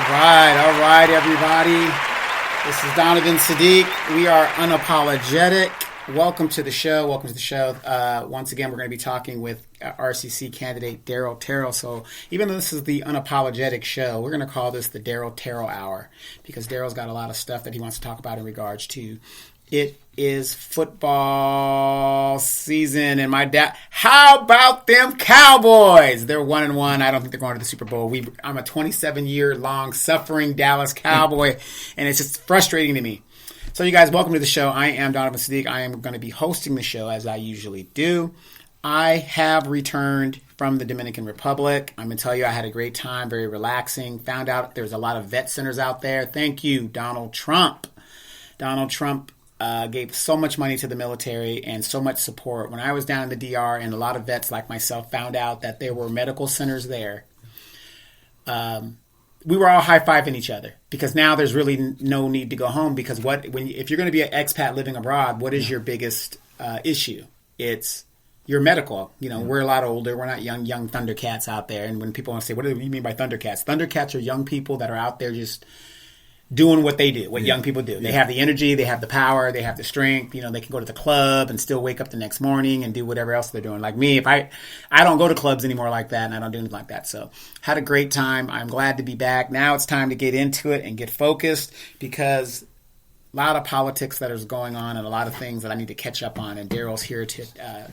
All right, everybody. This is Donovan Sadiq. We are unapologetic. Welcome to the show. Once again, we're going to be talking with RCC candidate Daryl Terrell. So even though this is the unapologetic show, we're going to call this the Daryl Terrell Hour because Daryl's got a lot of stuff that he wants to talk about in regards to. It is football season, and my dad. How about them Cowboys? They're 1-1. I don't think they're going to the Super Bowl. I'm a 27-year-long suffering Dallas Cowboy, and it's just frustrating to me. So, you guys, welcome to the show. I am Donovan Sadiq. I am going to be hosting the show as I usually do. I have returned from the Dominican Republic. I'm going to tell you, I had a great time, very relaxing. Found out there's a lot of vet centers out there. Thank you, Donald Trump. Donald Trump gave so much money to the military and so much support. When I was down in the DR, and a lot of vets like myself found out that there were medical centers there, we were all high-fiving each other because now there's really no need to go home because if you're going to be an expat living abroad, what is your biggest issue? It's your medical. You know, we're a lot older. We're not young Thundercats out there. And when people want to say, what do you mean by Thundercats? Thundercats are young people that are out there just doing what they do, what young people do. They have the energy, they have the power, they have the strength. You know, they can go to the club and still wake up the next morning and do whatever else they're doing. Like me, if I don't go to clubs anymore like that, and I don't do anything like that. So had a great time. I'm glad to be back. Now it's time to get into it and get focused because a lot of politics that is going on and a lot of things that I need to catch up on. And Daryl's here to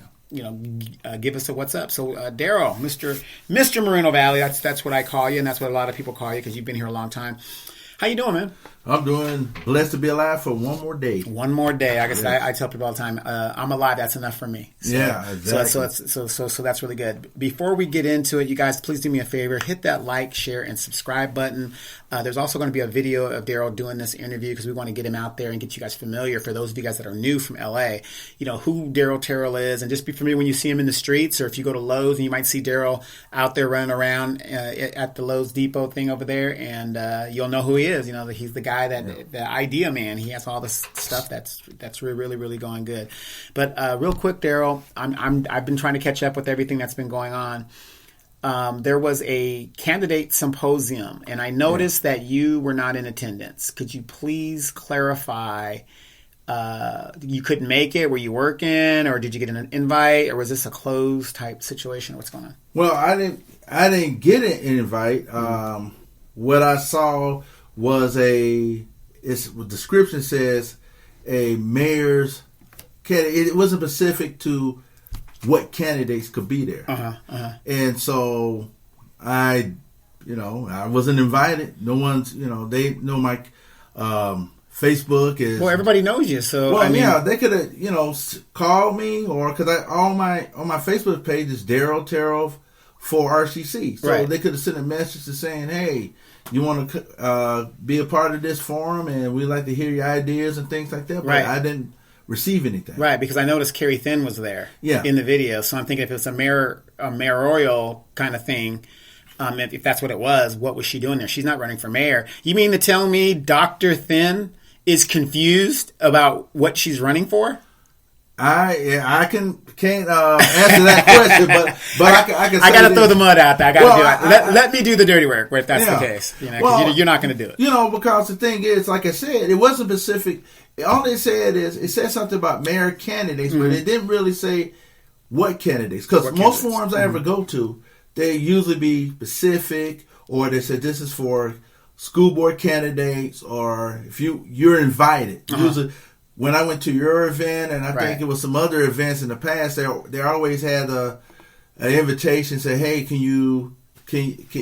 give us a what's up. So Daryl, Mr. Moreno Valley, that's what I call you, and that's what a lot of people call you because you've been here a long time. How you doing, man? I'm doing blessed to be alive for one more day. One more day. I guess I tell people all the time, I'm alive. That's enough for me. So, yeah, exactly. So that's really good. Before we get into it, you guys, please do me a favor. Hit that like, share, and subscribe button. There's also going to be a video of Daryl doing this interview because we want to get him out there and get you guys familiar. For those of you guys that are new from LA, you know who Daryl Terrell is, and just be familiar when you see him in the streets, or if you go to Lowe's and you might see Daryl out there running around at the Lowe's Depot thing over there, and you'll know who he is. You know that he's the guy the idea man. He has all this stuff that's really, really going good. But real quick, Daryl, I've been trying to catch up with everything that's been going on. There was a candidate symposium, and I noticed that you were not in attendance. Could you please clarify? You couldn't make it? Were you working, or did you get an invite, or was this a closed type situation? What's going on? Well, I didn't get an invite. What I saw was the description says a mayor's candidate. It wasn't specific to what candidates could be there. And so I wasn't invited. No one's, they know my Facebook is. Well, everybody knows you, so yeah, they could have, called me or because on my Facebook page is Daryl Terrell for RCC, so right. They could have sent a message to saying, hey, you want to be a part of this forum, and we'd like to hear your ideas and things like that. But I didn't receive anything. Right, because I noticed Carrie Thin was there in the video. So I'm thinking if it's a mayoral kind of thing, if that's what it was, what was she doing there? She's not running for mayor. You mean to tell me Dr. Thin is confused about what she's running for? I can't answer that question, but I can. I got to throw the mud out there. I got to do it. Let me do the dirty work if that's the case. You're not going to do it. Because the thing is, like I said, it wasn't specific. All it said is it said something about mayor candidates, but it didn't really say what candidates. Because most forums I ever go to, they usually be specific, or they said this is for school board candidates, or if you're invited. Usually. When I went to your event, and I think it was some other events in the past, they always had an invitation. Say, hey,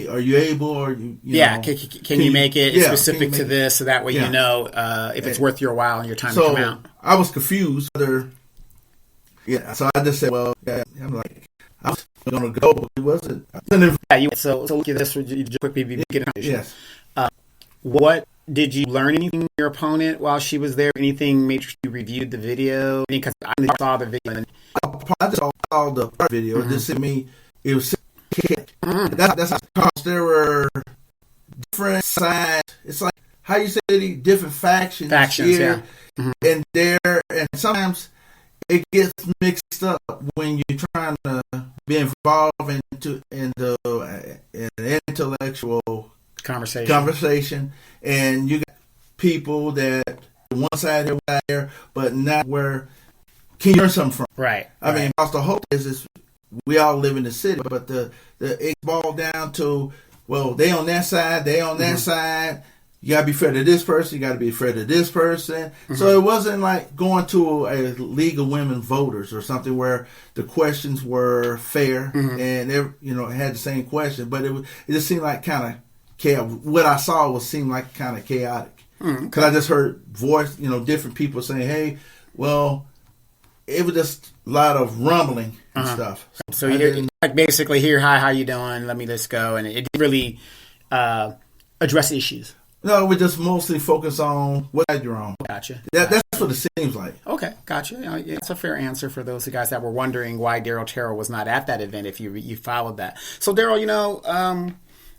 are you able, or can you make it specific to this, so that way you know if it's worth your while and your time to come out. I was confused. So I just said, well, I'm like, I was going to go, but it wasn't. So look at this quickly. Yes. What did you learn anything from your opponent while she was there? Anything made sure you reviewed the video? Because I saw the video. I just saw the video. It just sent me. It was. That's because there were different sides. It's like how you say the different factions here and there, and sometimes it gets mixed up when you're trying to be involved in an intellectual conversation, and you got people that one side here, one side there, but not where can you learn something from? Right. I mean, because the hope is we all live in the city, but it boiled down to, well, they on that side, they on that side. You gotta be afraid of this person. You gotta be afraid of this person. So it wasn't like going to a League of Women Voters or something where the questions were fair and had the same question. But it just seemed like kind of chaotic. What I saw seemed like kind of chaotic because I just heard different people saying, "Hey, well." It was just a lot of rumbling and stuff. So you like basically here, hi, how you doing? Let me just go, and it didn't really address issues. No, we just mostly focus on what you're on. Gotcha. That's what it seems like. Okay, gotcha. It's a fair answer for those guys that were wondering why Daryl Terrell was not at that event. If you followed that, so Daryl,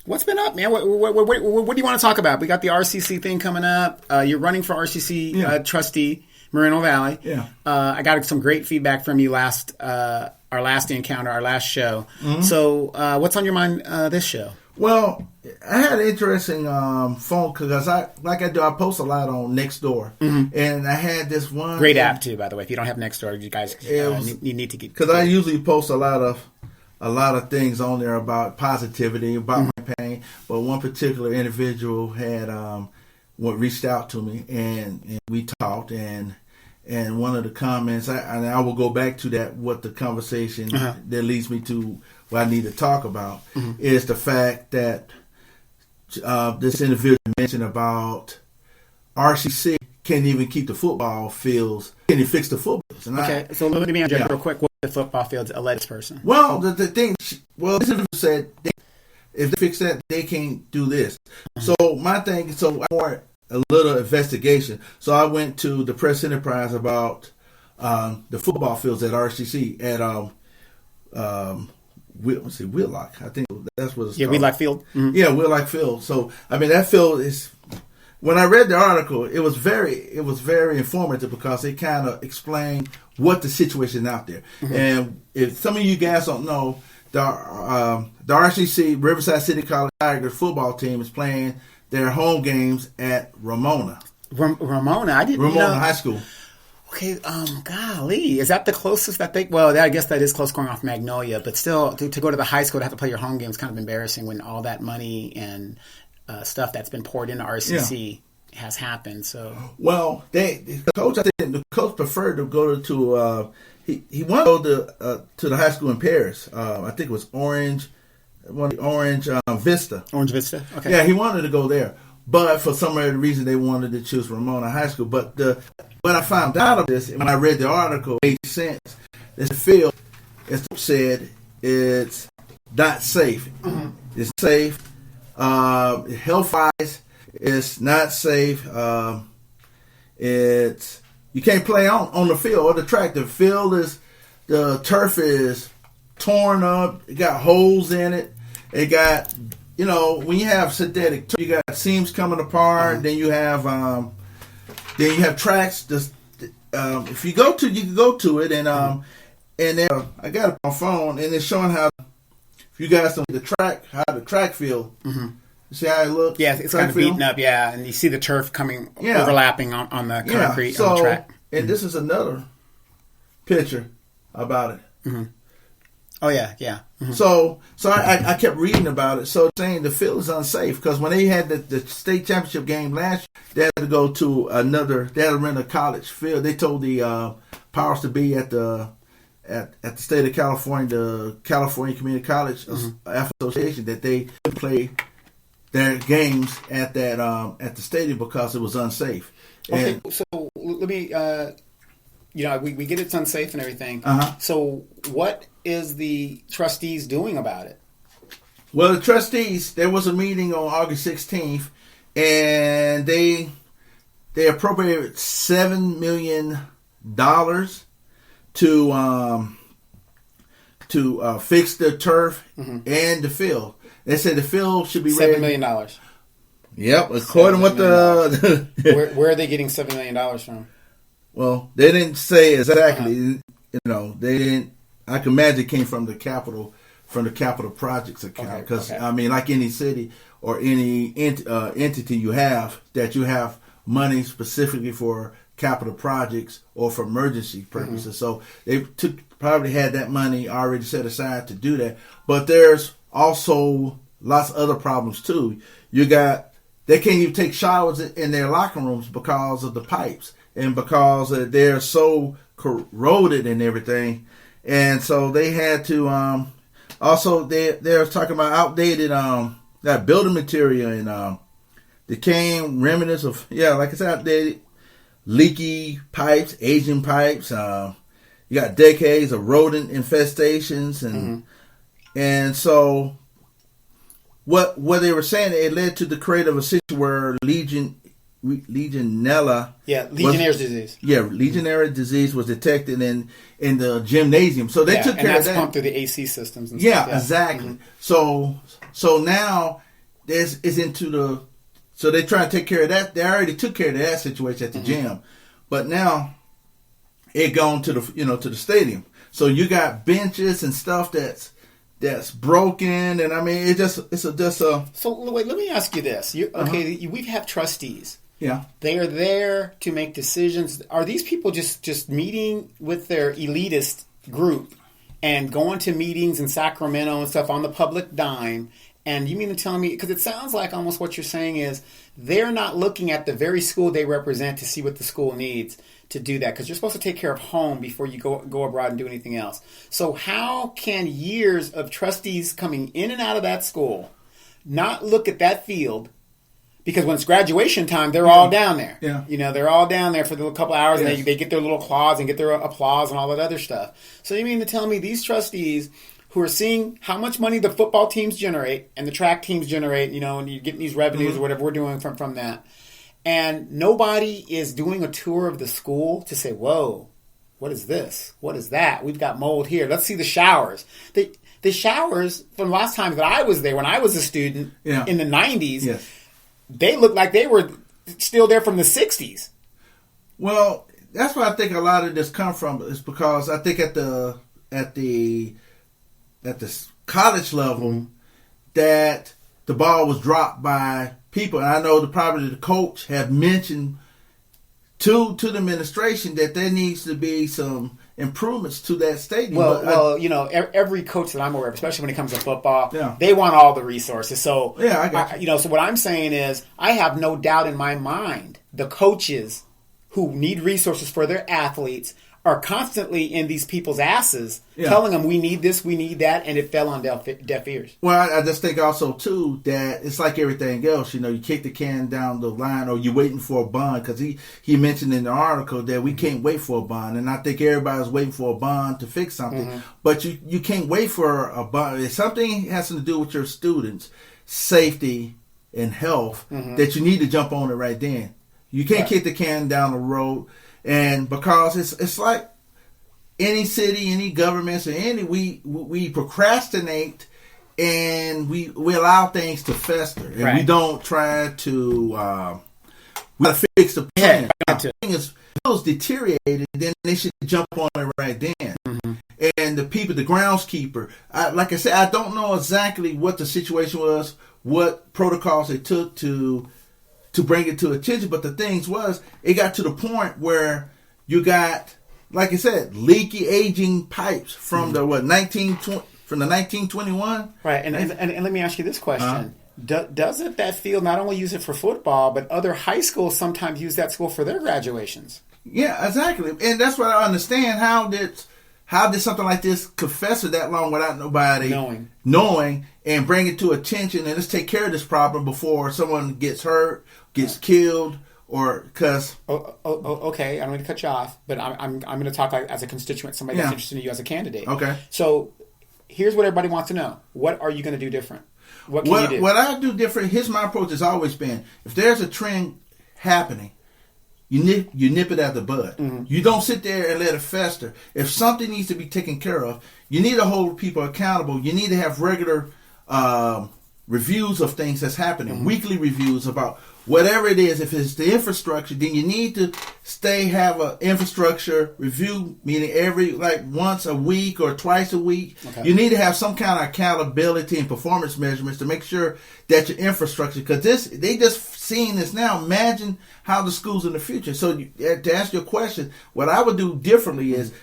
what's been up, man? What do you want to talk about? We got the RCC thing coming up. You're running for RCC trustee. Moreno Valley. Yeah. I got some great feedback from you our last encounter, our last show. So what's on your mind this show? Well, I had an interesting phone because I post a lot on Nextdoor, and I had this one great app too, by the way. If you don't have Nextdoor, you guys you need to get because I usually post a lot of things on there about positivity, about my pain. But one particular individual had reached out to me and we talked and one of the comments, I will go back to that, what the conversation that leads me to what I need to talk about is the fact that this individual mentioned about RCC can't even keep the football fields. Can you fix the football fields? And so let me interject real quick. What the football fields alleged person? Well, the thing, this individual said if they fix that, they can't do this. So my thing, I want a little investigation. So I went to the Press Enterprise about the football fields at RCC at Whitlock. I think that's what it's called. Whitlock Field. Yeah, Whitlock Field. So I mean that field is. When I read the article, it was very informative because it kind of explained what the situation out there. And if some of you guys don't know, the RCC Riverside City College Tigers football team is playing their home games at Ramona. Ramona? I didn't know. Ramona High School. Okay, golly. Is that the closest that they... Well, I guess that is close going off Magnolia, but still, to go to the high school to have to play your home game is kind of embarrassing when all that money and stuff that's been poured into RCC has happened. So, well, the coach preferred to go to... He wanted to go to the high school in Paris. I think it was Orange Vista. Orange Vista? Okay. Yeah, he wanted to go there. But for some other reason, they wanted to choose Ramona High School. But when I found out of this, and when I read the article, it made sense. This field, as said, it's not safe. It's safe. Health-wise, it's not safe. You can't play on the field or the track. The turf is torn up. It got holes in it. It got, when you have synthetic turf, you got seams coming apart. Then you have tracks. If you go to, you can go to it, and then I got it on my phone, and it's showing how, if you guys don't how the track feel. You see how it looks? Yeah, it's kind of beaten up, yeah. And you see the turf overlapping on the concrete on the track. And this is another picture about it. Oh, yeah. So I kept reading about it. So saying the field is unsafe because when they had the state championship game last year, they had to go to they had to rent a college field. They told the powers to be at the state of California, the California Community College Association, that they could play their games at the stadium because it was unsafe. Okay, so let me, we get it's unsafe and everything. So what is the trustees doing about it? Well, the trustees, there was a meeting on August 16th, and they appropriated $7 million to fix the turf and the field. They said the field should be $7 million. Yep, according to what where are they getting $7 million from? Well, they didn't say exactly. They didn't. I can imagine it came from the capital from the capital projects account. Because, I mean, like any city or any entity you have money specifically for capital projects or for emergency purposes. So they probably had that money already set aside to do that. But there's also lots of other problems too. They can't even take showers in their locker rooms because of the pipes and because they're so corroded and everything. And so they had to also they're talking about outdated that building material and decaying remnants of like I said, outdated leaky pipes, aging pipes. You got decades of rodent infestations and so what they were saying, it led to the creation of a situation where Legionella. Yeah, Legionnaire's disease. Yeah, Legionnaire disease was detected in the gymnasium. So they took care of that. And that's pumped through the AC systems and stuff. Yeah, exactly. So now is into the. So they try to take care of that. They already took care of that situation at the gym, but now it gone to the to the stadium. So you got benches and stuff that's broken, and I mean So wait, let me ask you this. We have trustees. Yeah, they are there to make decisions. Are these people just meeting with their elitist group and going to meetings in Sacramento and stuff on the public dime? And you mean to tell me, because it sounds like almost what you're saying is they're not looking at the very school they represent to see what the school needs to do that, because you're supposed to take care of home before you go abroad and do anything else. So how can years of trustees coming in and out of that school not look at that field? Because when it's graduation time, they're all down there. Yeah. They're all down there for the couple hours, and they get their little claws and get their applause and all that other stuff. So you mean to tell me these trustees who are seeing how much money the football teams generate and the track teams generate, and you're getting these revenues or whatever we're doing from that, and nobody is doing a tour of the school to say, whoa, what is this? What is that? We've got mold here. Let's see the showers. The showers from last time that I was there, when I was a student in the 90s, they looked like they were still there from the 60s. Well, that's where I think a lot of this come from, is because I think at the college level that the ball was dropped by people. And I know probably the coach have mentioned to the administration that there needs to be some improvements to that stadium. Every coach that I'm aware of, especially when it comes to football, they want all the resources. So, I got you. So what I'm saying is I have no doubt in my mind the coaches who need resources for their athletes are constantly in these people's asses telling them we need this, we need that, and it fell on deaf ears. Well, I just think also, too, that it's like everything else. You kick the can down the line or you're waiting for a bond, because he mentioned in the article that we can't wait for a bond, and I think everybody's waiting for a bond to fix something. But you can't wait for a bond. If something has to do with your students' safety and health, that you need to jump on it right then. You can't kick the can down the road. And because it's like any city, any governments, or we procrastinate and we allow things to fester, and we don't try to fix the plan. The thing is, if it was deteriorated, then they should jump on it right then. And the people, the groundskeeper, like I said, I don't know exactly what the situation was, what protocols they took to bring it to attention, but the things was, it got to the point where you got, like I said, leaky, aging pipes from the 1921, right? And let me ask you this question: doesn't that field not only use it for football, but other high schools sometimes use that school for their graduations? Yeah, exactly, and that's what I understand. How did something like this could fester that long without nobody knowing and bring it to attention, and let's take care of this problem before someone gets hurt, gets killed, or because. Okay, I'm going to cut you off, but I'm going to talk as a constituent, somebody that's interested in you as a candidate. Okay. So here's what everybody wants to know: what are you going to do different? What can you do? What I do different? Here's my approach. Has always been: if there's a trend happening, you nip it at the bud. You don't sit there and let it fester. If something needs to be taken care of, you need to hold people accountable. You need to have regular reviews of things that's happening, weekly reviews about whatever it is. If it's the infrastructure, then you need to have an infrastructure review, meaning every once a week or twice a week. Okay. You need to have some kind of accountability and performance measurements to make sure that your infrastructure, because they just seeing this now. Imagine how the schools in the future. So to answer your question, what I would do differently is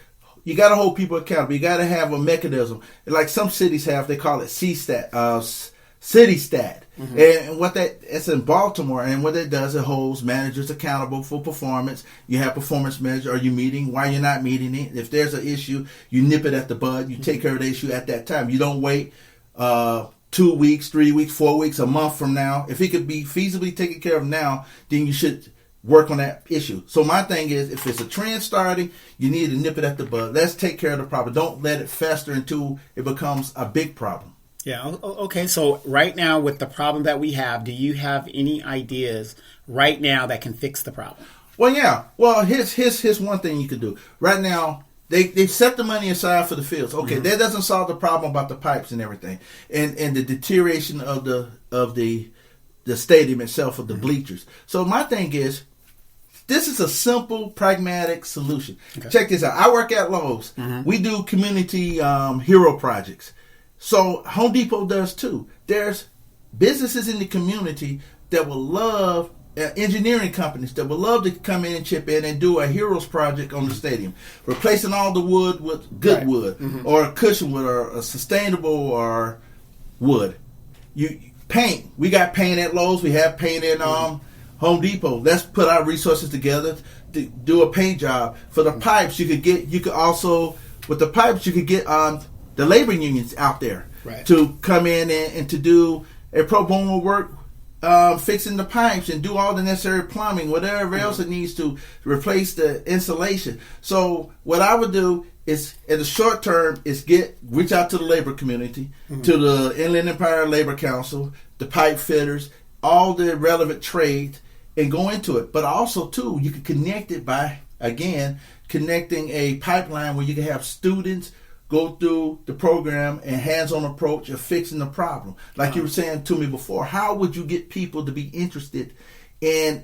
you got to hold people accountable. You got to have a mechanism like some cities have. They call it CSTAT, City Stat. And what it's in Baltimore, and what it does, it holds managers accountable for performance. You have performance measure. Are you meeting? Why you're not meeting it? If there's an issue, you nip it at the bud. You take care of the issue at that time. You don't wait 2 weeks, 3 weeks, 4 weeks, a month from now. If it could be feasibly taken care of now, then you should work on that issue. So my thing is, if it's a trend starting, you need to nip it at the bud. Let's take care of the problem. Don't let it fester until it becomes a big problem. Yeah. Okay. So right now, with the problem that we have, do you have any ideas right now that can fix the problem? Well, yeah. Well, here's one thing you could do. Right now, they set the money aside for the fields. Okay, that doesn't solve the problem about the pipes and everything, and the deterioration of the stadium itself, of the bleachers. So my thing is, this is a simple, pragmatic solution. Okay. Check this out. I work at Lowe's. We do community hero projects. So Home Depot does too. There's businesses in the community that will love, engineering companies that would love to come in and chip in and do a heroes project on the stadium, replacing all the wood with good wood, or a cushion wood, or a sustainable or wood. You paint. We got paint at Lowe's. We have paint in Home Depot. Let's put our resources together to do a paint job. For the pipes, you could also with the pipes you could get the labor unions out there to come in and to do a pro bono work, fixing the pipes and do all the necessary plumbing, whatever else it needs to replace the insulation. So what I would do is, in the short term, is reach out to the labor community, to the Inland Empire Labor Council, the pipe fitters, all the relevant trades, and go into it. But also, too, you can connect it by, again, connecting a pipeline where you can have students go through the program and hands-on approach of fixing the problem. Like you were saying to me before, how would you get people to be interested in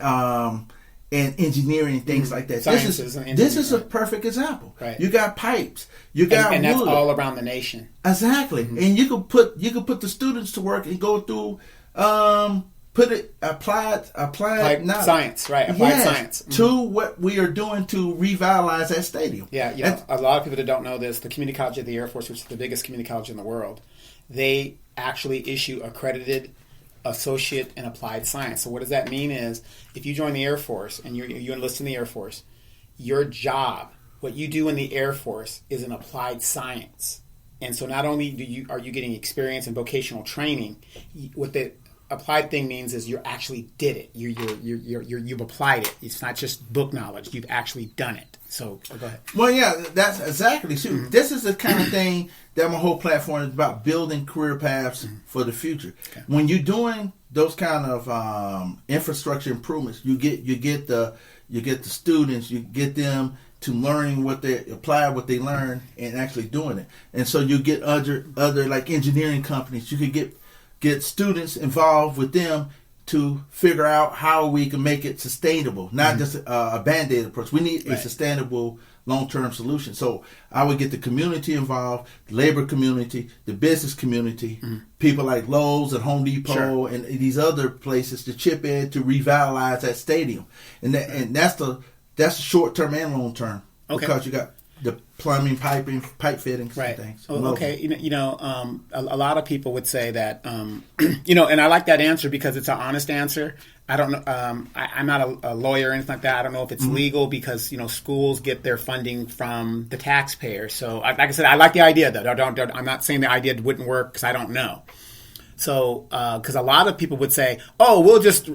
engineering and things like that? This is a perfect example. Right. You got pipes, you got and that's all around the nation. Exactly, and you could put the students to work and go through applied science, right? Applied science to what we are doing to revitalize that stadium. Yeah, a lot of people that don't know this, the Community College of the Air Force, which is the biggest community college in the world, they actually issue accredited associate in applied science. So what does that mean is, if you join the Air Force and you enlist in the Air Force, your job, what you do in the Air Force, is in applied science. And so not only are you getting experience and vocational training, what the applied thing means is you actually did it. You've applied it. It's not just book knowledge. You've actually done it. So go ahead. Well, yeah, that's exactly true. This is the kind of thing that my whole platform is about: building career paths for the future. Okay. When you're doing those kind of infrastructure improvements, you get the students, you get them to learning what they apply, what they learn, and actually doing it. And so you get other like engineering companies. You could get students involved with them to figure out how we can make it sustainable, not just a Band-Aid approach. We need a sustainable long-term solution. So I would get the community involved, the labor community, the business community, people like Lowe's and Home Depot and these other places to chip in to revitalize that stadium. And that's the short-term and long-term, because you got the plumbing, piping, pipe fittings, and things. Okay, a lot of people would say that, and I like that answer because it's an honest answer. I don't know. I'm not a lawyer or anything like that. I don't know if it's legal because schools get their funding from the taxpayer. So, like I said, I like the idea though. I'm not saying the idea wouldn't work because I don't know. So, because a lot of people would say, "Oh, we'll just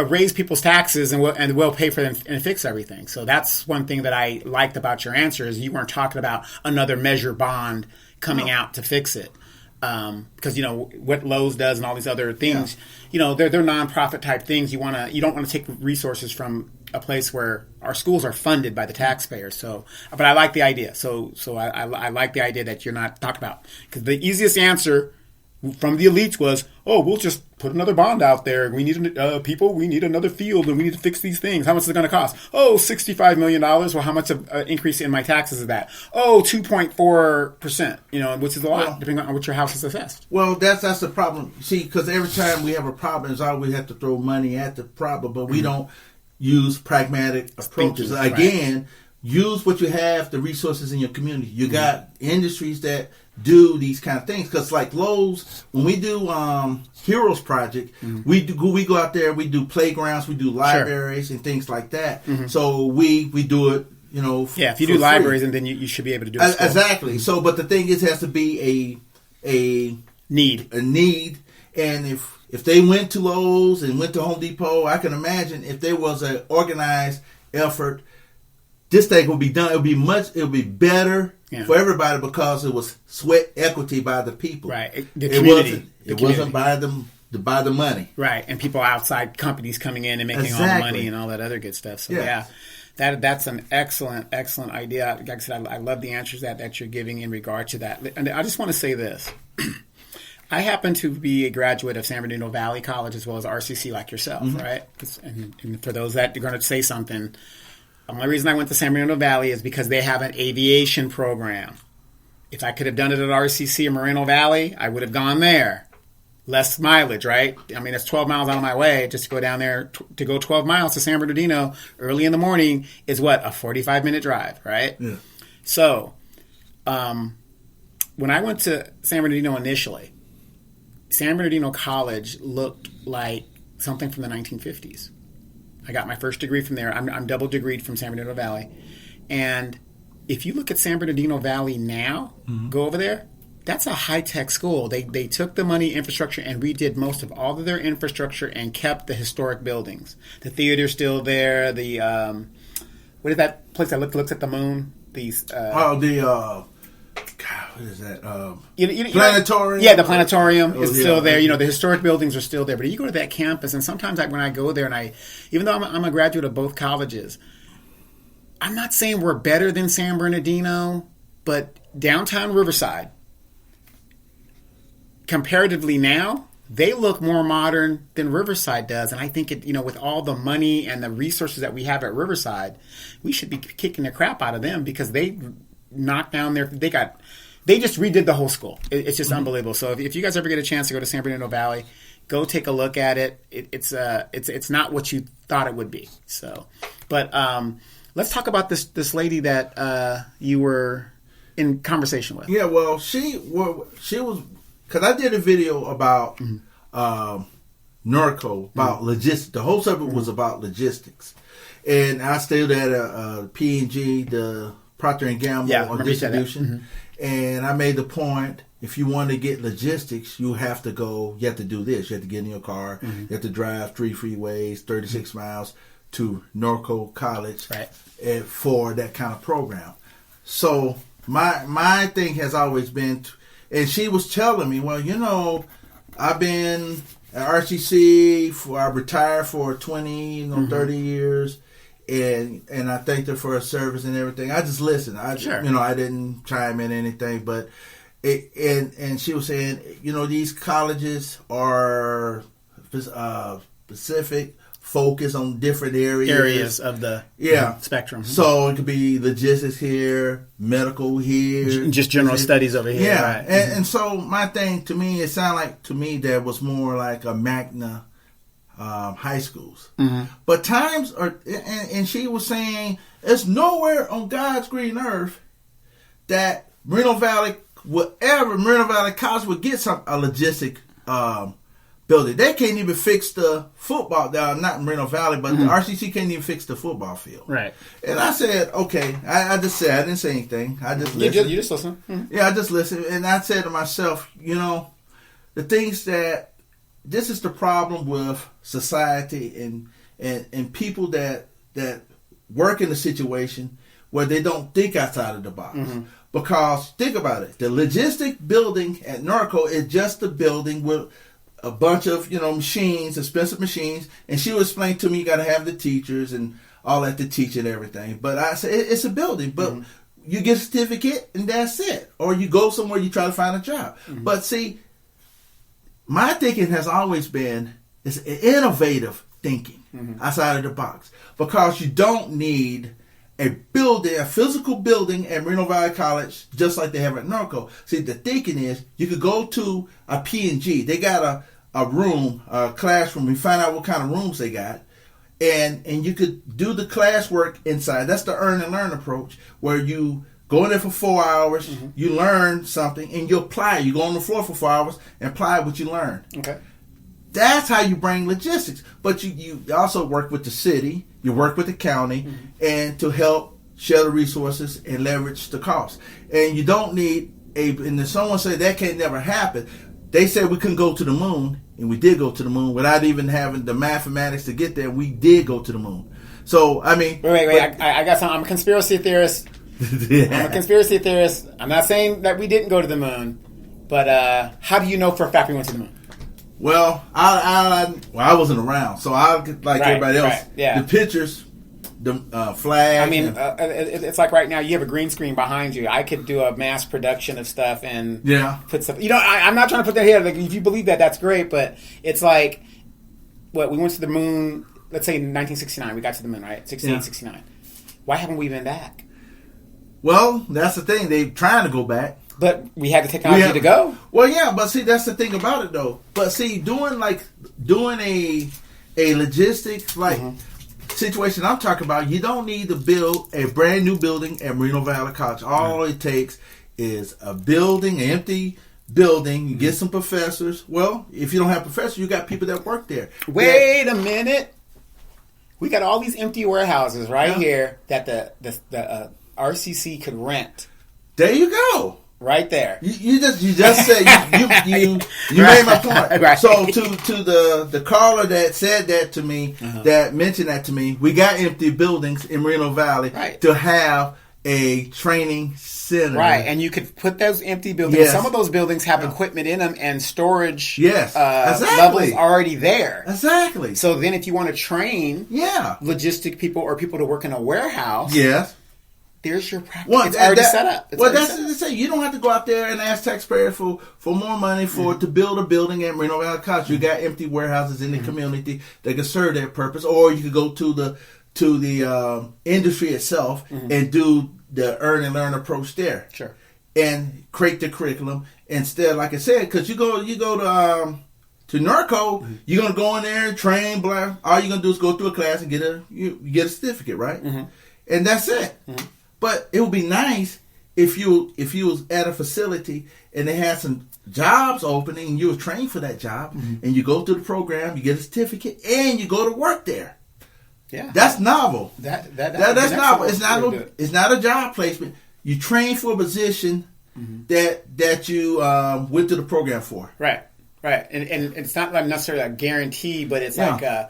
raise people's taxes and we'll pay for them and fix everything." So that's one thing that I liked about your answer is you weren't talking about another measure bond coming out to fix it. Because what Lowe's does and all these other things, they're nonprofit type things. You don't want to take resources from a place where our schools are funded by the taxpayers. So, but I like the idea. So I like the idea that you're not talking about, because the easiest answer from the elites was, oh, we'll just put another bond out there. We need people. We need another field, and we need to fix these things. How much is it going to cost? Oh, $65 million. Well, how much of an increase in my taxes is that? Oh, 2.4%. Which is a lot, depending on what your house is assessed. Well, that's the problem. See, because every time we have a problem, it's always have to throw money at the problem, but we don't use pragmatic approaches. Again, use what you have, the resources in your community. You got industries that do these kind of things, because like Lowe's, when we do Heroes Project, we go out there, we do playgrounds, we do libraries and things like that. So we do it, if you do libraries, and then you should be able to do it. Exactly. So, but the thing is, it has to be a need, and if they went to Lowe's and went to Home Depot, I can imagine if there was an organized effort, this thing would be done. It would be better for everybody, because it was sweat equity by the people. Right. The community. It wasn't by the money. Right. And people outside companies coming in and making all the money and all that other good stuff. So that's an excellent idea. Like I said, I love the answers that you're giving in regard to that. And I just want to say this. I happen to be a graduate of San Bernardino Valley College as well as RCC, like yourself, right? And for those that are going to say something, the only reason I went to San Bernardino Valley is because they have an aviation program. If I could have done it at RCC or Moreno Valley, I would have gone there. Less mileage, right? I mean, it's 12 miles out of my way just to go down there. To go 12 miles to San Bernardino early in the morning is what? A 45-minute drive, right? Yeah. So, when I went to San Bernardino initially, San Bernardino College looked like something from the 1950s. I got my first degree from there. I'm double degreed from San Bernardino Valley. And if you look at San Bernardino Valley now, go over there, that's a high-tech school. They took the money, infrastructure, and redid most of all of their infrastructure and kept the historic buildings. The theater's still there. The what is that place that looks at the moon? What is that? Planetarium? Yeah, the planetarium is still there. The historic buildings are still there. But you go to that campus, and sometimes when I go there, and even though I'm a graduate of both colleges, I'm not saying we're better than San Bernardino, but downtown Riverside, comparatively now, they look more modern than Riverside does. And I think with all the money and the resources that we have at Riverside, we should be kicking the crap out of them, because they knocked down they just redid the whole school. It's just unbelievable. So if you guys ever get a chance to go to San Bernardino Valley, go take a look at it. It's not what you thought it would be. So, but let's talk about this lady that you were in conversation with. Yeah, well, she was, because I did a video about Norco, about logistics. The whole subject was about logistics, and I stayed at a P&G, the Procter & Gamble on distribution. And I made the point, if you want to get logistics, you have to do this. You have to get in your car. You have to drive 3 freeways, 36 miles to Norco College for that kind of program. So my thing has always been, and she was telling me, well, I've been at RCC, I retired for 20, 30 years. And I thanked her for her service and everything. I just listened. I didn't chime in anything, but and she was saying, these colleges are specific, focus on different areas of the spectrum. So it could be logistics here, medical here, just general studies over here. Yeah, right. And so my thing, to me, it sounded like to me that was more like a Magna. High schools, but times are, and she was saying there's nowhere on God's green earth that Moreno Valley College would get a logistic building. They can't even fix the football. Not Moreno Valley, but the RCC can't even fix the football field. Right. And I said, okay. I just said, I didn't say anything. I just listened. You just listen. Mm-hmm. Yeah, I just listened, and I said to myself, the things that. This is the problem with society and people that work in a situation where they don't think outside of the box. Because think about it, the logistic building at Norco is just a building with a bunch of machines, expensive machines, and she would explain to me you got to have the teachers and all that to teach and everything. But I said it's a building, but you get a certificate and that's it, or you go somewhere you try to find a job. But see. my thinking has always been it's innovative thinking outside of the box, because you don't need a physical building at Moreno Valley College just like they have at Norco. See, the thinking is you could go to a P&G. They got a room, a classroom. We find out what kind of rooms they got. And you could do the classwork inside. That's the earn and learn approach, where you go in there for 4 hours, you learn something, and you apply. You go on the floor for 4 hours and apply what you learned. Okay. That's how you bring logistics. But you also work with the city, you work with the county, and to help share the resources and leverage the cost. And you don't need and if someone say that can't never happen, they said we couldn't go to the moon, and we did go to the moon without even having the mathematics to get there. We did go to the moon. So, I mean... Wait. I got something. I'm a conspiracy theorist. I'm a conspiracy theorist. I'm not saying that we didn't go to the moon, but how do you know for a fact we went to the moon? Well, I wasn't around, so everybody else. Yeah. The pictures, the flag. I mean, it's like right now you have a green screen behind you. I could do a mass production of stuff and put stuff. I'm not trying to put that here. Like, if you believe that, that's great. But it's like, we went to the moon. Let's say in 1969, we got to the moon, right? 69. Why haven't we been back? Well, that's the thing. They're trying to go back. But we had the technology to go. Well, yeah, but see, that's the thing about it, though. But see, doing a logistics situation I'm talking about, you don't need to build a brand new building at Moreno Valley College. All it takes is a building, an empty building. You get some professors. Well, if you don't have professors, you got people that work there. Wait a minute. We got all these empty warehouses here that the RCC could rent. There you go. Right there. You just said you made my point. Right. So to the caller that said that to me, that mentioned that to me, we got empty buildings in Moreno Valley to have a training center. Right, and you could put those empty buildings. Yes. Some of those buildings have equipment in them and storage levels already there. Exactly. So then if you want to train logistic people or people to work in a warehouse, there's your practice. It's already set up. That's to say, you don't have to go out there and ask taxpayers for more money to build a building at Moreno Valley College. You got empty warehouses in the community that can serve that purpose, or you could go to the industry itself and do the earn and learn approach there. Sure. And create the curriculum instead, like I said, because you go to Norco, you're gonna go in there and train. Blah. All you're gonna do is go through a class and get a certificate, right? And that's it. But it would be nice if you was at a facility and they had some jobs opening and you were trained for that job, and you go through the program, you get a certificate, and you go to work there. Yeah, that's novel. That's novel. It's not a job placement. You train for a position that you went to the program for. Right. And it's not necessarily a guarantee, but it's like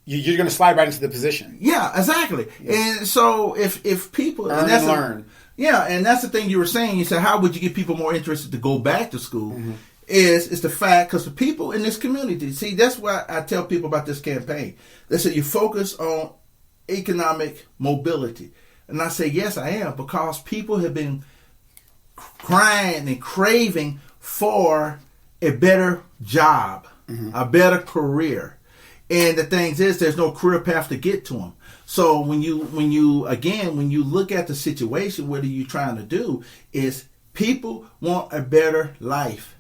you're going to slide right into the position. Yeah, exactly. Yeah. And so if people learn. Yeah, and that's the thing you were saying. You said, how would you get people more interested to go back to school? Is the fact, because the people in this community, see, that's why I tell people about this campaign. They say you focus on economic mobility. And I say, yes, I am, because people have been crying and craving for a better job, a better career. And the thing is, there's no career path to get to them. So when you look at the situation, what are you trying to do? Is people want a better life.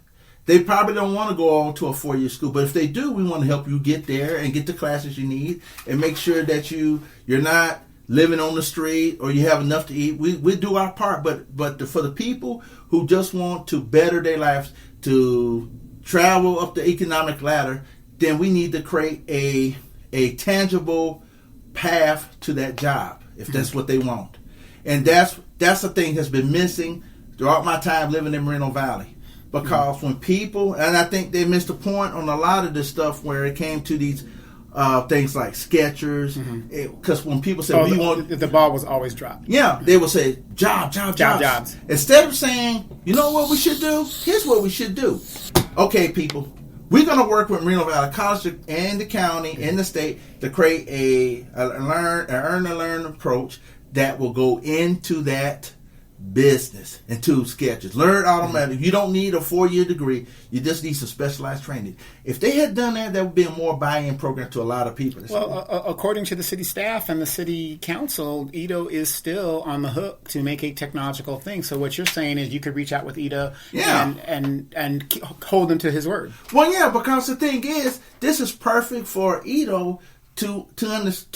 They probably don't want to go on to a 4-year school, but if they do, we want to help you get there and get the classes you need and make sure that you're not living on the street or you have enough to eat. We do our part, but for the people who just want to better their lives, to travel up the economic ladder, then we need to create a tangible path to that job, if that's what they want. And that's the thing that's been missing throughout my time living in Moreno Valley. Because when people, and I think they missed a point on a lot of this stuff where it came to these things like Skechers, because when people say the ball was always dropped. Yeah, they would say jobs. Instead of saying, you know what we should do? Here's what we should do. Okay, people, we're going to work with Moreno Valley College and the county and the state to create an earn and learn approach that will go into that business into sketches. Learn automatically. You don't need a 4-year degree. You just need some specialized training. If they had done that, that would be a more buy-in program to a lot of people. Well, according to the city staff and the city council, Ito is still on the hook to make a technological thing. So what you're saying is you could reach out with Ito and hold him to his word. Well, yeah, because the thing is, this is perfect for Ito to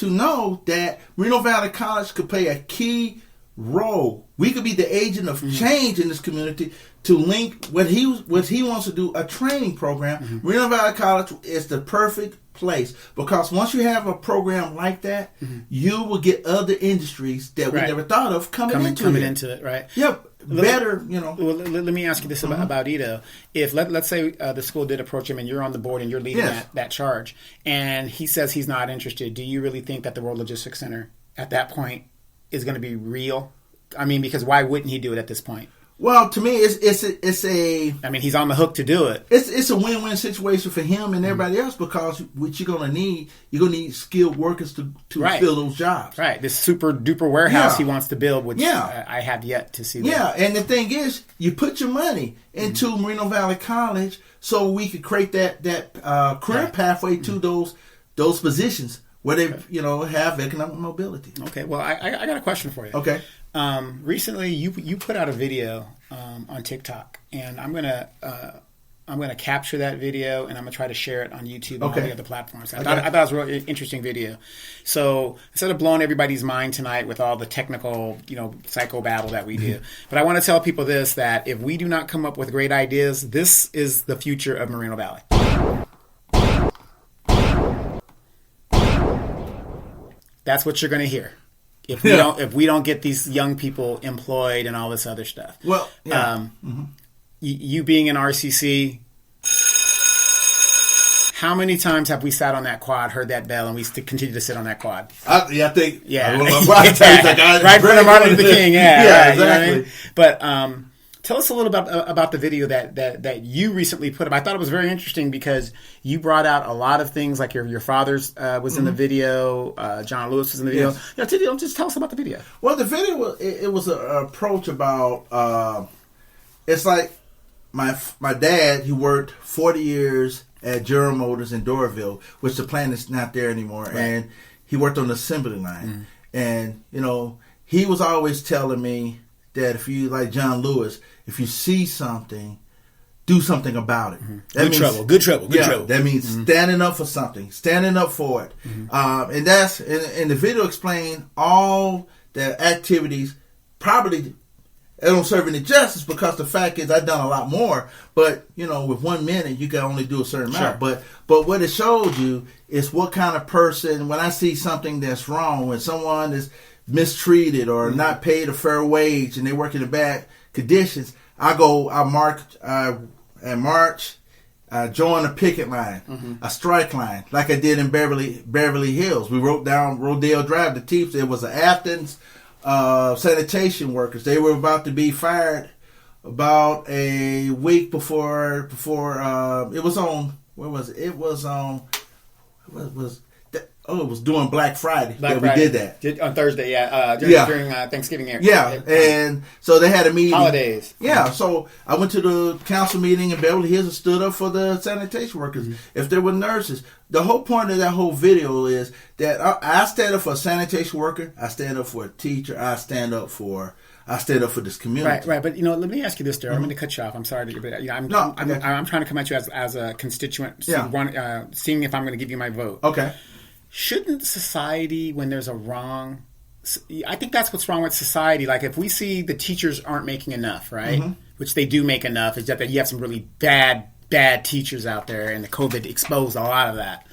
know that Moreno Valley College could play a key role. We could be the agent of change in this community to link what he wants to do, a training program. Moreno Valley College is the perfect place because once you have a program like that, you will get other industries that we never thought of coming into it. Right? Yep. Better, Well, let me ask you this about Ito. If let's say the school did approach him and you're on the board and you're leading that charge, and he says he's not interested, do you really think that the World Logistics Center at that point is going to be real? I mean, because why wouldn't he do it at this point? Well, to me, it's a. I mean, he's on the hook to do it. It's a win-win situation for him and everybody else because what you're gonna need skilled workers to fill those jobs. Right. This super duper warehouse he wants to build, which I have yet to see. Yeah, and the thing is, you put your money into Moreno Valley College so we could create that career pathway to those positions where they have economic mobility. Okay. Well, I got a question for you. Okay. Recently, you put out a video on TikTok, and I'm gonna capture that video, and I'm gonna try to share it on YouTube and all the other platforms. I thought it was a really interesting video. So instead of blowing everybody's mind tonight with all the technical, psychobabble that we do, but I want to tell people that if we do not come up with great ideas, this is the future of Moreno Valley. That's what you're going to hear. If we don't get these young people employed and all this other stuff. Well, you being in RCC, how many times have we sat on that quad, heard that bell, and we continue to sit on that quad? I think. Yeah. Right in front of Martin Luther King. Yeah, exactly. You know what I mean? But tell us a little about the video that you recently put up. I thought it was very interesting because you brought out a lot of things, like your father's was in the video, John Lewis was in the video. Yes. Just tell us about the video. Well, the video it was an approach about it's like my dad. He worked 40 years at General Motors in Doraville, which the plant is not there anymore, and he worked on the assembly line. And he was always telling me that if you, like John Lewis, if you see something, do something about it. Good trouble. That means standing up for something, standing up for it. And that's, and the video explained all the activities. Probably it don't serve any justice because the fact is I've done a lot more. But, with 1 minute, you can only do a certain amount. But what it showed you is what kind of person, when I see something that's wrong, when someone is mistreated or not paid a fair wage and they work in bad conditions, I march, join a picket line, a strike line, like I did in Beverly Hills. We wrote down Rodale Drive. The Teeps, there was an Athens sanitation workers. They were about to be fired about a week before it was on. Where was it? It was on. What was? It was during Black Friday that we did that. On Thursday, during Thanksgiving. And so they had a meeting. Holidays. Yeah, so I went to the council meeting in Beverly Hills and stood up for the sanitation workers. If there were nurses, the whole point of that whole video is that I stand up for a sanitation worker, I stand up for a teacher, I stand up for this community. Right. But let me ask you this, Daryl. I'm going to cut you off. I'm sorry, I'm trying to come at you as a constituent, seeing if I'm going to give you my vote. Okay. Shouldn't society, when there's a wrong, I think that's what's wrong with society. Like if we see the teachers aren't making enough, right? Which they do make enough. It's just that you have some really bad teachers out there, and the COVID exposed a lot of that.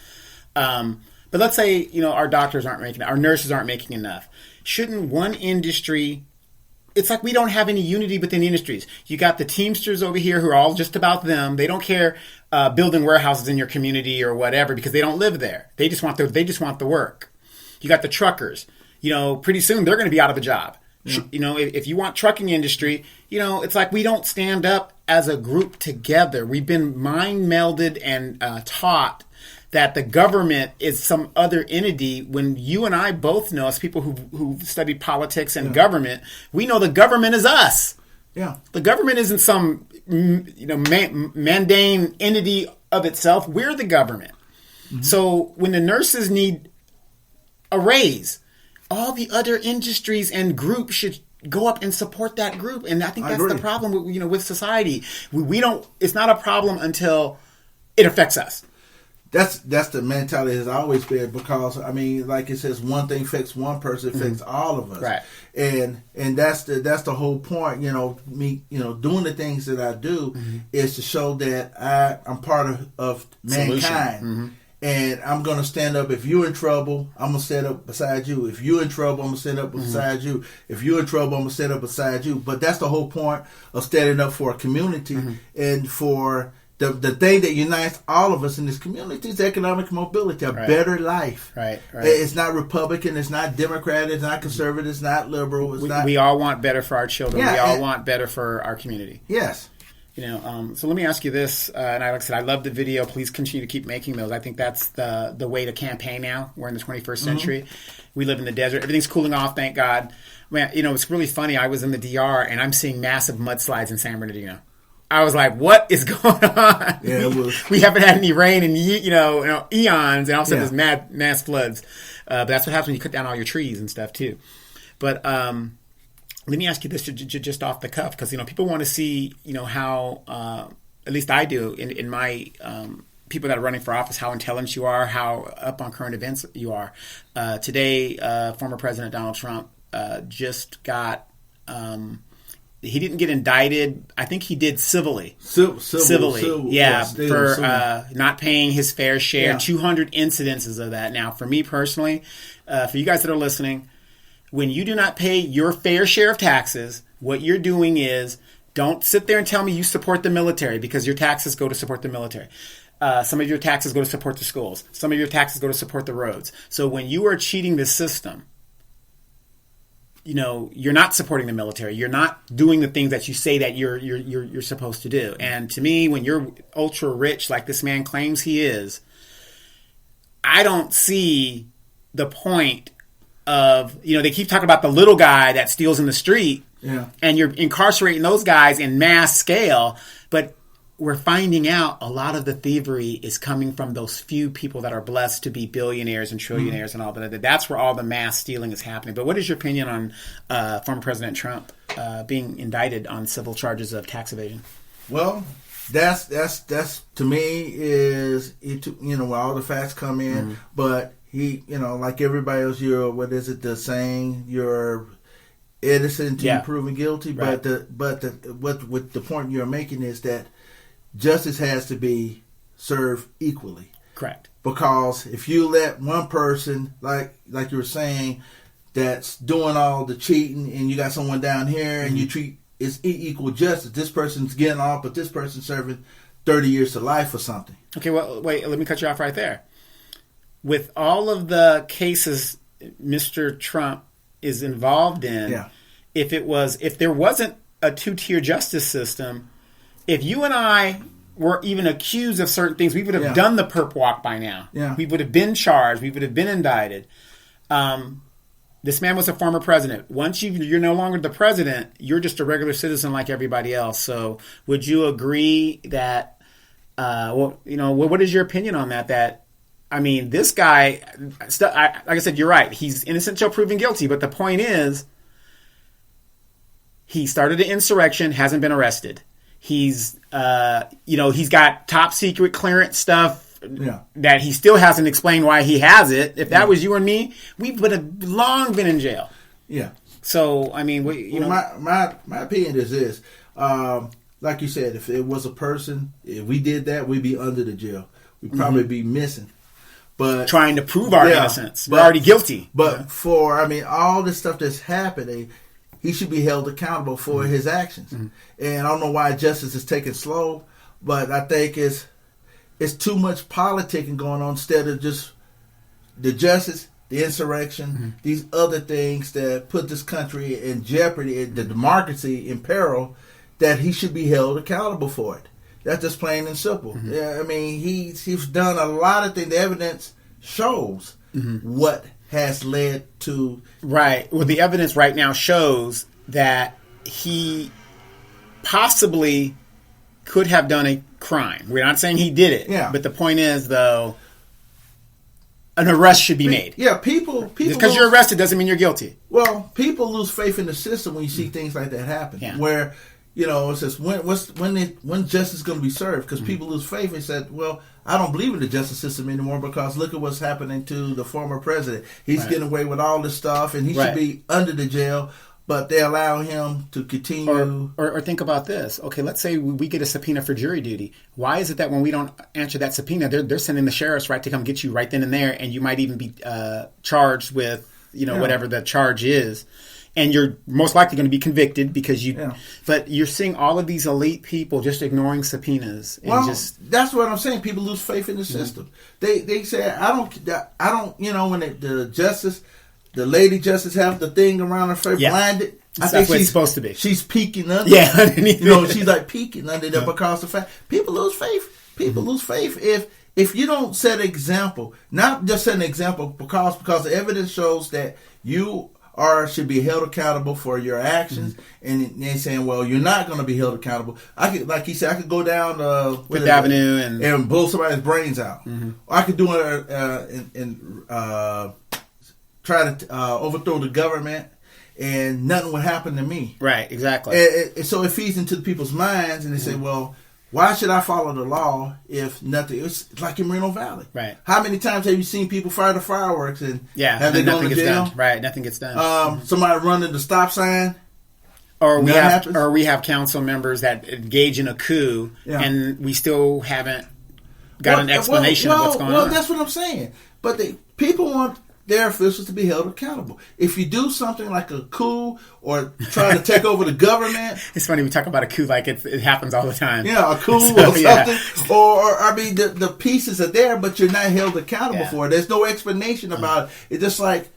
But let's say our doctors aren't making, our nurses aren't making enough. Shouldn't one industry? It's like we don't have any unity within the industries. You got the Teamsters over here who are all just about them. They don't care building warehouses in your community or whatever because they don't live there. They just want the work. You got the truckers. Pretty soon they're going to be out of a job. Yeah. If you want trucking industry, it's like we don't stand up as a group together. We've been mind melded and taught that the government is some other entity, when you and I both know, as people who studied politics and government, we know the government is us. Yeah. The government isn't some mundane entity of itself. We're the government. Mm-hmm. So when the nurses need a raise, all the other industries and groups should go up and support that group. And I think that's the problem with society. We don't. It's not a problem until it affects us. That's the mentality has always been, because I mean, like it says, one thing affects one person, affects all of us, right? And that's the whole point. Me, doing the things that I do is to show that I'm part of mankind, and I'm gonna stand up. If you're in trouble, I'm gonna stand up beside you. If you're in trouble, I'm gonna stand up beside you. If you're in trouble, I'm gonna stand up beside you. But that's the whole point of standing up for a community and for the thing that unites all of us in this community is economic mobility, a better life. Right. It's not Republican, it's not Democrat, it's not conservative, it's not liberal. We all want better for our children. Yeah, we all want better for our community. Yes. So let me ask you this, and like I said, I love the video. Please continue to keep making those. I think that's the way to campaign now. We're in the 21st century. We live in the desert. Everything's cooling off, thank God. Man, it's really funny. I was in the DR, and I'm seeing massive mudslides in San Bernardino. I was like, what is going on? Yeah, we haven't had any rain in eons, and all of a sudden there's mass floods. But that's what happens when you cut down all your trees and stuff too. But let me ask you this just off the cuff, because people want to see how at least I do in my people that are running for office, how intelligent you are, how up on current events you are. Today, former President Donald Trump just got. He didn't get indicted. I think he did civilly. Civilly. Yeah, for not paying his fair share. Yeah. 200 incidences of that. Now, for me personally, for you guys that are listening, when you do not pay your fair share of taxes, what you're doing is, don't sit there and tell me you support the military, because your taxes go to support the military. Some of your taxes go to support the schools. Some of your taxes go to support the roads. So when you are cheating the system, you're not supporting the military. You're not doing the things that you say that you're supposed to do. And to me, when you're ultra rich like this man claims he is, I don't see the point of, they keep talking about the little guy that steals in the street, and you're incarcerating those guys in mass scale, but we're finding out a lot of the thievery is coming from those few people that are blessed to be billionaires and trillionaires and all that. That's where all the mass stealing is happening. But what is your opinion on former President Trump being indicted on civil charges of tax evasion? Well, that's to me is where all the facts come in. But he, like everybody else, the saying, you're innocent until proven guilty. Right. But the point you're making is that justice has to be served equally. Correct. Because if you let one person, like you were saying, that's doing all the cheating, and you got someone down here, and you treat it's equal justice. This person's getting off, but this person's serving 30 years to life or something. Okay, well, wait, let me cut you off right there. With all of the cases Mr. Trump is involved in, if there wasn't a two-tier justice system, if you and I were even accused of certain things, we would have done the perp walk by now. Yeah. We would have been charged. We would have been indicted. This man was a former president. Once you're no longer the president, you're just a regular citizen like everybody else. So would you agree that, what is your opinion on that? This guy, like I said, you're right. He's innocent till proven guilty. But the point is, he started an insurrection, hasn't been arrested. He's got top secret clearance stuff that he still hasn't explained why he has it. If that was you and me, we would have long been in jail. Yeah. So, my opinion is this. Like you said, if it was a person, if we did that, we'd be under the jail. We'd probably be missing. But trying to prove our innocence. We're already guilty. But for all this stuff that's happening, he should be held accountable for his actions. And I don't know why justice is taking slow, but I think it's too much politicking going on instead of just the justice, the insurrection, these other things that put this country in jeopardy, the democracy in peril, that he should be held accountable for it. That's just plain and simple. Yeah, I mean, he's done a lot of things. The evidence shows what has led to... Right. Well, the evidence right now shows that he possibly could have done a crime. We're not saying he did it. Yeah. But the point is, though, an arrest should be made. Yeah, people because you're arrested doesn't mean you're guilty. Well, people lose faith in the system when you see things like that happen. Yeah. Where, it says, when justice is going to be served? Because people lose faith and said, well, I don't believe in the justice system anymore because look at what's happening to the former president. He's getting away with all this stuff and he should be under the jail. But they allow him to continue. Or think about this. Okay, let's say we get a subpoena for jury duty. Why is it that when we don't answer that subpoena, they're sending the sheriffs to come get you right then and there, and you might even be charged with whatever the charge is, and you're most likely going to be convicted because you. Yeah. But you're seeing all of these elite people just ignoring subpoenas. And that's what I'm saying. People lose faith in the system. They say I don't. When the justice. The lady justice have the thing around her face, blinded. I think she's supposed to be. She's peeking under. Yeah, she's like peeking under there because the fact people lose faith. People lose faith if you don't set an example. Not just set an example because the evidence shows that you should be held accountable for your actions, and they're saying, well, you're not going to be held accountable. I could, like he said, I could go down Fifth Avenue and blow somebody's brains out. Or I could do it try to overthrow the government, and nothing would happen to me. Right, exactly. And so it feeds into the people's minds, and they say, well, why should I follow the law if nothing? It's like in Moreno Valley. Right. How many times have you seen people fire the fireworks and have they gone to jail? Done. Right, nothing gets done. Somebody running the stop sign. Or we have council members that engage in a coup, and we still haven't got an explanation of what's going on. Well, that's what I'm saying. But people want their officials to be held accountable. If you do something like a coup or try to take over the government... It's funny, we talk about a coup like it happens all the time. Yeah, a coup or something. Yeah. Or the pieces are there, but you're not held accountable for it. There's no explanation about it. It's just like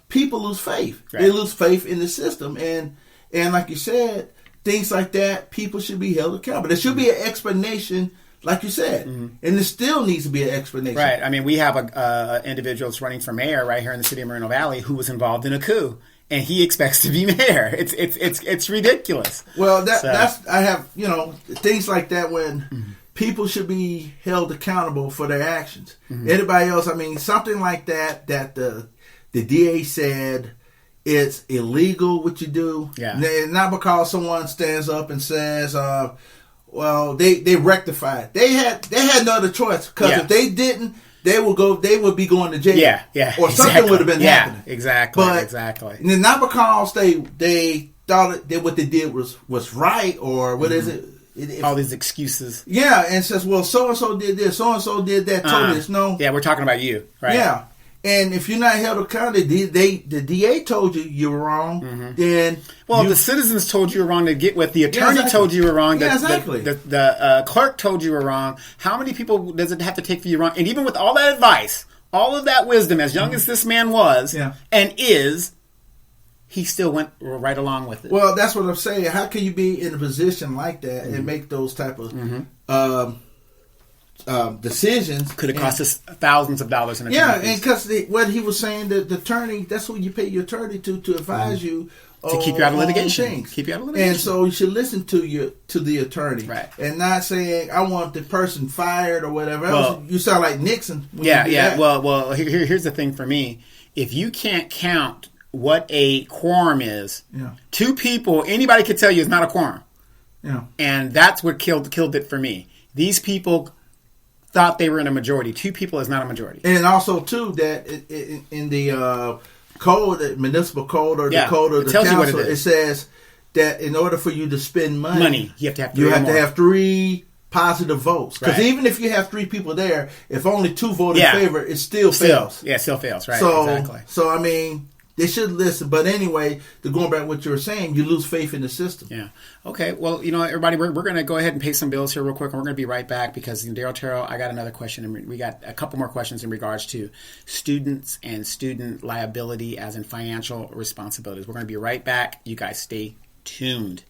people lose faith. Right. They lose faith in the system. And like you said, things like that, people should be held accountable. There should be an explanation. Like you said, and there still needs to be an explanation. Right. I mean, we have a individual that's running for mayor right here in the city of Moreno Valley who was involved in a coup, and he expects to be mayor. It's ridiculous. Well, that's I have things like that when people should be held accountable for their actions. Anybody else? I mean, something like that the DA said. It's illegal what you do. Yeah. Not because someone stands up and says. Well, they rectified. They had no other choice because if they didn't, they would be going to jail. Yeah, or something would have been happening. Exactly. And not because they thought that what they did was right or what is it? All these excuses. Yeah, and says, well, so and so did this, so and so did that. Told us no. Yeah, we're talking about you, right? Yeah. And if you're not held accountable, the DA told you were wrong, then... Well, the citizens told you were wrong to get with. The attorney told you were wrong. The clerk told you were wrong. How many people does it have to take for you wrong? And even with all that advice, all of that wisdom, as young as this man was and is, he still went right along with it. Well, that's what I'm saying. How can you be in a position like that and make those type of... decisions could have cost us thousands of dollars in attorney fees. And because what he was saying, the attorney, that's who you pay your attorney to advise you to keep you out of litigation. Keep you out of litigation. And so you should listen to the attorney, right? And not saying I want the person fired or whatever. Well, you sound like Nixon. Yeah. Well. Here's the thing for me: if you can't count what a quorum is, two people, anybody could tell you it's not a quorum. Yeah, and that's what killed it for me. These people thought they were in a majority. Two people is not a majority. And also, too, that in the code, the municipal code or the code of the council, it says that in order for you to spend money you have to have three positive votes. Because even if you have three people there, if only two vote in favor, it still fails. Yeah, it still fails. Right, exactly. So, I mean... They should listen. But anyway, going back to what you were saying, you lose faith in the system. Yeah. Okay. Well, everybody, we're going to go ahead and pay some bills here real quick, and we're going to be right back because Daryl, Terrell, I got another question, and we got a couple more questions in regards to students and student liability as in financial responsibilities. We're going to be right back. You guys stay tuned.